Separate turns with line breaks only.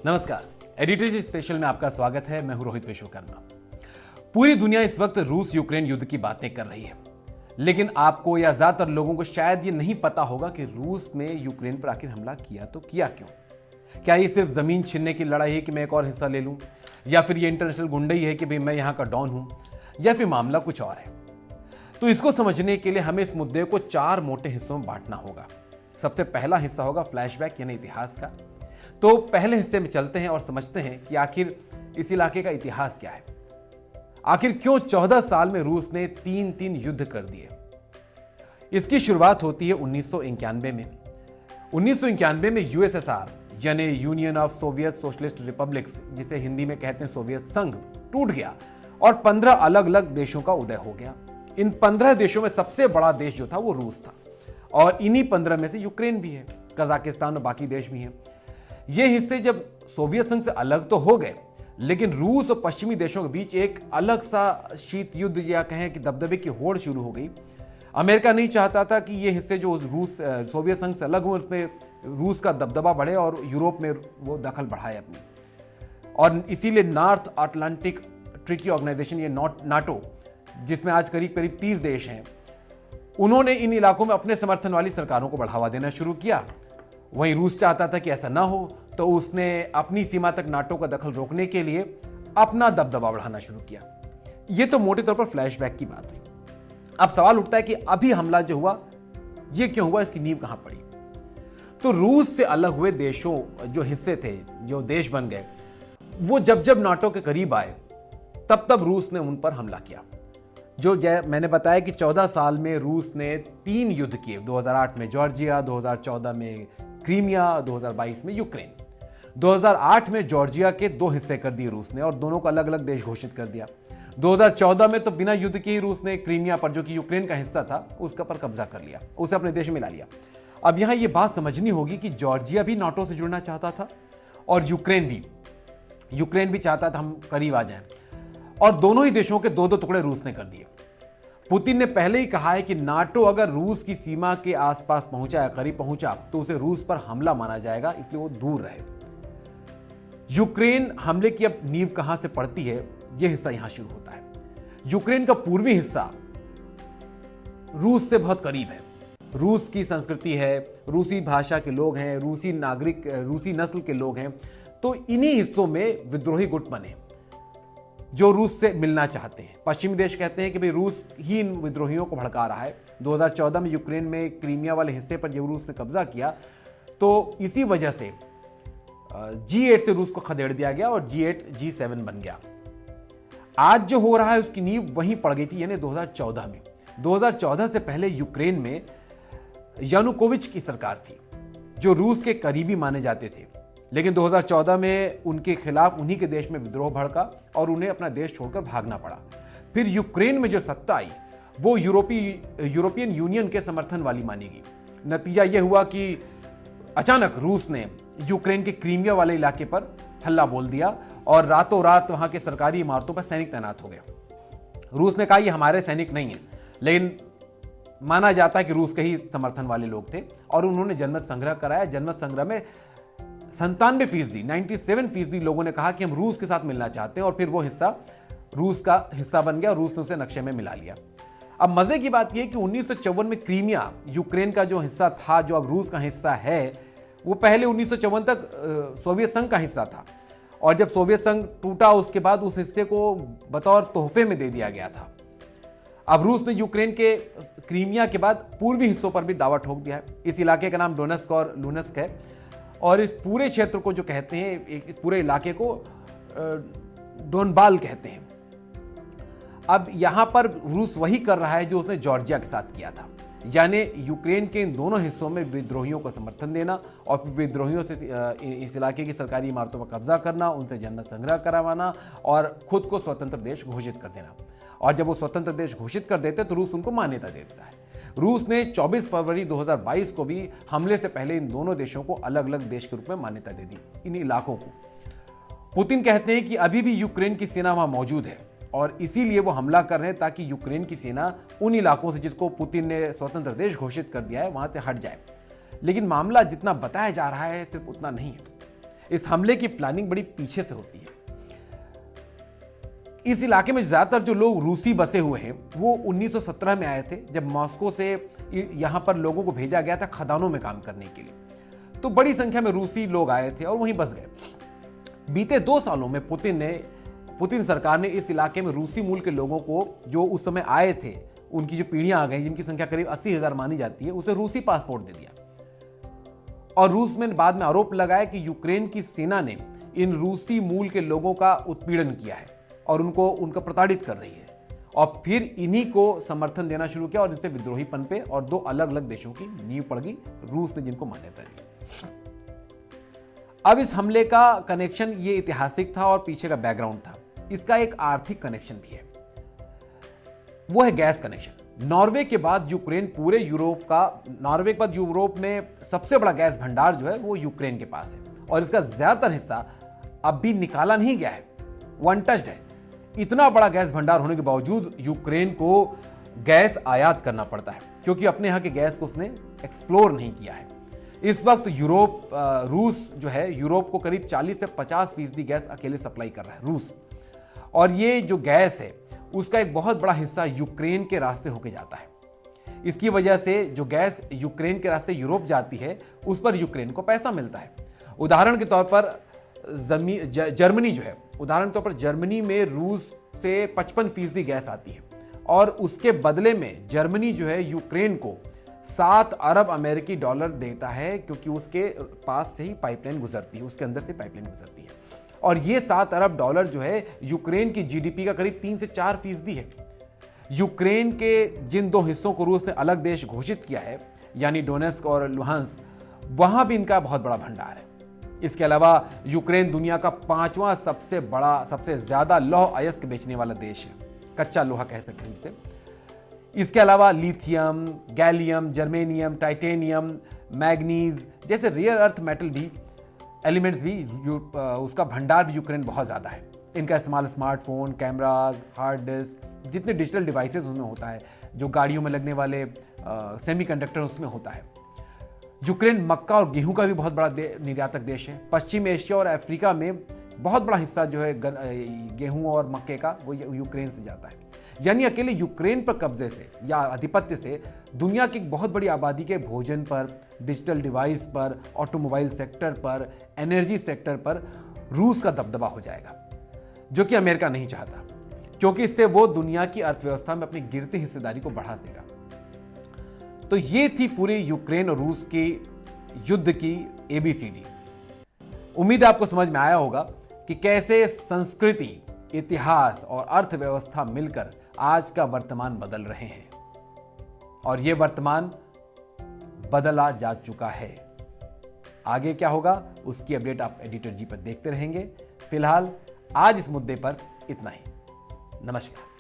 नमस्कार, editorial special में आपका स्वागत है। मैं हूं रोहित विश्वकर्मा। पूरी दुनिया इस वक्त रूस यूक्रेन युद्ध की बातें कर रही है, लेकिन आपको या ज्यादातर लोगों को शायद ये नहीं पता होगा कि रूस ने यूक्रेन पर आखिर हमला किया तो किया क्यों। क्या ये सिर्फ जमीन छीनने की लड़ाई है कि मैं एक और हिस्सा ले लूं, या फिर ये इंटरनेशनल गुंडई है कि भाई मैं यहां का डॉन हूं, या फिर मामला कुछ और है। तो इसको समझने के लिए हमें इस मुद्दे को 4 मोटे हिस्सों में बांटना होगा। सबसे पहला हिस्सा होगा फ्लैशबैक यानी इतिहास का। तो पहले हिस्से में चलते हैं और समझते हैं कि आखिर इस इलाके का इतिहास क्या है। आखिर क्यों 14 साल में रूस ने 3 युद्ध कर दिए। इसकी शुरुआत होती है 1991 में। 1991 में यूएसएसआर यानी union of Soviet socialist republics, जिसे हिंदी में कहते हैं सोवियत संघ, टूट गया और 15 अलग अलग देशों का उदय हो गया। इन 15 देशों में सबसे बड़ा देश जो था वो रूस था, और इन्हीं 15 में से यूक्रेन भी है, कजाकिस्तान और बाकी देश भी हैं। ये हिस्से जब सोवियत संघ से अलग तो हो गए, लेकिन रूस और पश्चिमी देशों के बीच एक अलग सा शीत युद्ध या कहें कि दबदबे की होड़ शुरू हो गई। अमेरिका नहीं चाहता था कि ये हिस्से जो रूस सोवियत संघ से अलग हुए उसमें रूस का दबदबा बढ़े और यूरोप में वो दखल बढ़ाए अपनी, और इसीलिए नॉर्थ अटलांटिक ट्रीटी ऑर्गेनाइजेशन ये नाटो, जिसमें आज करीब करीब 30 देश हैं, उन्होंने इन इलाकों में अपने समर्थन वाली सरकारों को बढ़ावा देना शुरू किया। वहीं रूस चाहता था कि ऐसा ना हो, तो उसने अपनी सीमा तक नाटो का दखल रोकने के लिए अपना दबदबा बढ़ाना शुरू किया। यह तो मोटे तौर पर फ्लैशबैक की बात हुई। अब सवाल उठता है कि अभी हमला जो हुआ यह क्यों हुआ, इसकी नींव कहां पड़ी। तो रूस से अलग हुए देशों जो हिस्से थे, जो देश बन गए, वो जब नाटो के करीब आए तब रूस ने उन पर हमला किया। जो मैंने बताया कि 14 साल में रूस ने 3 युद्ध किए। 2008 में जॉर्जिया, 2014 में क्रीमिया, 2022 में यूक्रेन। 2008 में जॉर्जिया के 2 हिस्से कर दिए रूस ने और दोनों को अलग अलग देश घोषित कर दिया। 2014 में तो बिना युद्ध के ही रूस ने क्रीमिया पर, जो कि यूक्रेन का हिस्सा था, उसका पर कब्जा कर लिया, उसे अपने देश में ला लिया। अब यहां यह बात समझनी होगी कि जॉर्जिया भी नाटो से जुड़ना चाहता था और यूक्रेन भी चाहता था हम करीब आ जाएं, और दोनों ही देशों के 2-2 टुकड़े रूस ने कर दिए। पुतिन ने पहले ही कहा है कि नाटो अगर रूस की सीमा के आसपास पहुंचा या करीब पहुंचा तो उसे रूस पर हमला माना जाएगा, इसलिए वो दूर रहे। यूक्रेन हमले की अब नींव कहां से पड़ती है, यह हिस्सा यहां शुरू होता है। यूक्रेन का पूर्वी हिस्सा रूस से बहुत करीब है। रूस की संस्कृति है, रूसी भाषा के लोग हैं, रूसी नागरिक, रूसी नस्ल के लोग हैं। तो इन्हीं हिस्सों में विद्रोही गुट बने जो रूस से मिलना चाहते हैं। पश्चिमी देश कहते हैं कि भाई रूस ही इन विद्रोहियों को भड़का रहा है। 2014 में यूक्रेन में क्रीमिया वाले हिस्से पर जब रूस ने कब्जा किया, तो इसी वजह से G8 से रूस को खदेड़ दिया गया और G8 G7 बन गया। आज जो हो रहा है उसकी नींव वहीं पड़ गई थी, यानी 2014 में। 2014 से पहले यूक्रेन में यानुकोविच की सरकार थी, जो रूस के करीबी माने जाते थे, लेकिन 2014 में उनके खिलाफ उन्हीं के देश में विद्रोह भड़का और उन्हें अपना देश छोड़कर भागना पड़ा। फिर यूक्रेन में जो सत्ता आई वो यूरोपियन यूनियन के समर्थन वाली मानी गई। नतीजा यह हुआ कि अचानक रूस ने यूक्रेन के क्रीमिया वाले इलाके पर हल्ला बोल दिया और रातों रात वहां के सरकारी इमारतों पर सैनिक तैनात हो गए। रूस ने कहा ये हमारे सैनिक नहीं है, लेकिन माना जाता है कि रूस के ही समर्थन वाले लोग थे और उन्होंने जनमत संग्रह कराया। जनमत संग्रह में 97% लोगों ने कहा कि हम रूस के साथ मिलना चाहते हैं, और फिर वो हिस्सा रूस का हिस्सा बन गया और रूस ने उसे नक्शे में मिला लिया। अब मजे की बात यह है कि 1954 में क्रीमिया यूक्रेन का जो हिस्सा था, जो अब रूस का हिस्सा है, वो पहले 1954 तक सोवियत संघ का हिस्सा था, और जब सोवियत संघ टूटा उसके बाद उस हिस्से को बतौर तोहफे में दे दिया गया था। अब रूस ने यूक्रेन के क्रीमिया के बाद पूर्वी हिस्सों पर भी दावा ठोक दिया है। इस इलाके का नाम डोनेस्क और लुनस्क है, और इस पूरे क्षेत्र को जो कहते हैं, इस पूरे इलाके को डोनबाल कहते हैं। अब यहां पर रूस वही कर रहा है जो उसने जॉर्जिया के साथ किया था, यानी यूक्रेन के इन दोनों हिस्सों में विद्रोहियों को समर्थन देना और फिर विद्रोहियों से इस इलाके की सरकारी इमारतों पर कब्जा करना, उनसे जनमत संग्रह करवाना और खुद को स्वतंत्र देश घोषित कर देना। और जब वो स्वतंत्र देश घोषित कर देते तो रूस उनको मान्यता देता है। रूस ने 24 फरवरी 2022 को भी हमले से पहले इन दोनों देशों को अलग अलग देश के रूप में मान्यता दे दी, इन इलाकों को। पुतिन कहते हैं कि अभी भी यूक्रेन की सेना वहां मौजूद है और इसीलिए वो हमला कर रहे हैं ताकि यूक्रेन की सेना उन इलाकों से जिसको पुतिन ने स्वतंत्र देश घोषित कर दिया है वहां से हट जाए। लेकिन मामला जितना बताया जा रहा है सिर्फ उतना नहीं है। इस हमले की प्लानिंग बड़ी पीछे से होती है। इस इलाके में ज्यादातर जो लोग रूसी बसे हुए हैं वो 1917 में आए थे, जब मॉस्को से यहां पर लोगों को भेजा गया था खदानों में काम करने के लिए। तो बड़ी संख्या में रूसी लोग आए थे और वहीं बस गए। बीते 2 सालों में पुतिन सरकार ने इस इलाके में रूसी मूल के लोगों को, जो उस समय आए थे, उनकी जो पीढ़ियां आ गई, जिनकी संख्या करीब 80,000 मानी जाती है, उसे रूसी पासपोर्ट दे दिया। और रूस में बाद में आरोप लगाया कि यूक्रेन की सेना ने इन रूसी मूल के लोगों का उत्पीड़न किया है और उनका प्रताड़ित कर रही है, और फिर इन्हीं को समर्थन देना शुरू किया और इनसे विद्रोही पनपे और 2 अलग अलग देशों की नींव पड़ गई, रूस ने जिनको मान्यता दी। अब इस हमले का कनेक्शन ये ऐतिहासिक था और पीछे का बैकग्राउंड था। इसका एक आर्थिक कनेक्शन भी है, वो है गैस कनेक्शन। नॉर्वे के बाद यूरोप में सबसे बड़ा गैस भंडार जो है वो यूक्रेन के पास है, और इसका ज्यादातर हिस्सा अब भी निकाला नहीं गया है, वो अनटच्ड है। इतना बड़ा गैस भंडार होने के बावजूद यूक्रेन को गैस आयात करना पड़ता है, क्योंकि अपने यहाँ के गैस को उसने एक्सप्लोर नहीं किया है। इस वक्त रूस जो है यूरोप को करीब 40 से 50% गैस अकेले सप्लाई कर रहा है रूस, और ये जो गैस है उसका एक बहुत बड़ा हिस्सा यूक्रेन के रास्ते होके जाता है। इसकी वजह से जो गैस यूक्रेन के रास्ते यूरोप जाती है उस पर यूक्रेन को पैसा मिलता है। उदाहरण के तौर पर जर्मनी में रूस से 55% गैस आती है, और उसके बदले में जर्मनी जो है यूक्रेन को 7 अरब अमेरिकी डॉलर देता है, क्योंकि उसके पास से ही पाइपलाइन गुजरती है, उसके अंदर से पाइपलाइन गुजरती है। और ये 7 अरब डॉलर जो है यूक्रेन की जीडीपी का करीब 3 से 4% है। यूक्रेन के जिन 2 हिस्सों को रूस ने अलग देश घोषित किया है, यानी डोनेस्क और लुहांस्क, वहां भी इनका बहुत बड़ा भंडार है। इसके अलावा यूक्रेन दुनिया का 5वां सबसे ज्यादा लौह अयस्क बेचने वाला देश है, कच्चा लोहा कह सकते हैं जिसे। इसके अलावा lithium, gallium, germanium, titanium, manganese जैसे रेयर अर्थ मेटल भी एलिमेंट्स भी उसका भंडार भी यूक्रेन बहुत ज़्यादा है। इनका इस्तेमाल स्मार्टफोन, कैमराज, हार्ड डिस्क, जितने डिजिटल डिवाइसेस उसमें होता है, जो गाड़ियों में लगने वाले सेमीकंडक्टर उसमें होता है। यूक्रेन मक्का और गेहूं का भी बहुत बड़ा निर्यातक देश है। पश्चिम एशिया और अफ्रीका में बहुत बड़ा हिस्सा जो है गेहूं और मक्के का वो यूक्रेन से जाता है। यानी अकेले यूक्रेन पर कब्जे से या आधिपत्य से दुनिया की एक बहुत बड़ी आबादी के भोजन पर, डिजिटल डिवाइस पर, ऑटोमोबाइल सेक्टर पर, एनर्जी सेक्टर पर रूस का दबदबा हो जाएगा, जो कि अमेरिका नहीं चाहता, क्योंकि इससे वो दुनिया की अर्थव्यवस्था में अपनी गिरती हिस्सेदारी को बढ़ा देगा। तो ये थी पूरी यूक्रेन और रूस की युद्ध की ABCD। उम्मीद है आपको समझ में आया होगा कि कैसे संस्कृति, इतिहास और अर्थव्यवस्था मिलकर आज का वर्तमान बदल रहे हैं, और यह वर्तमान बदला जा चुका है। आगे क्या होगा उसकी अपडेट आप एडिटर जी पर देखते रहेंगे। फिलहाल आज इस मुद्दे पर इतना ही। नमस्कार।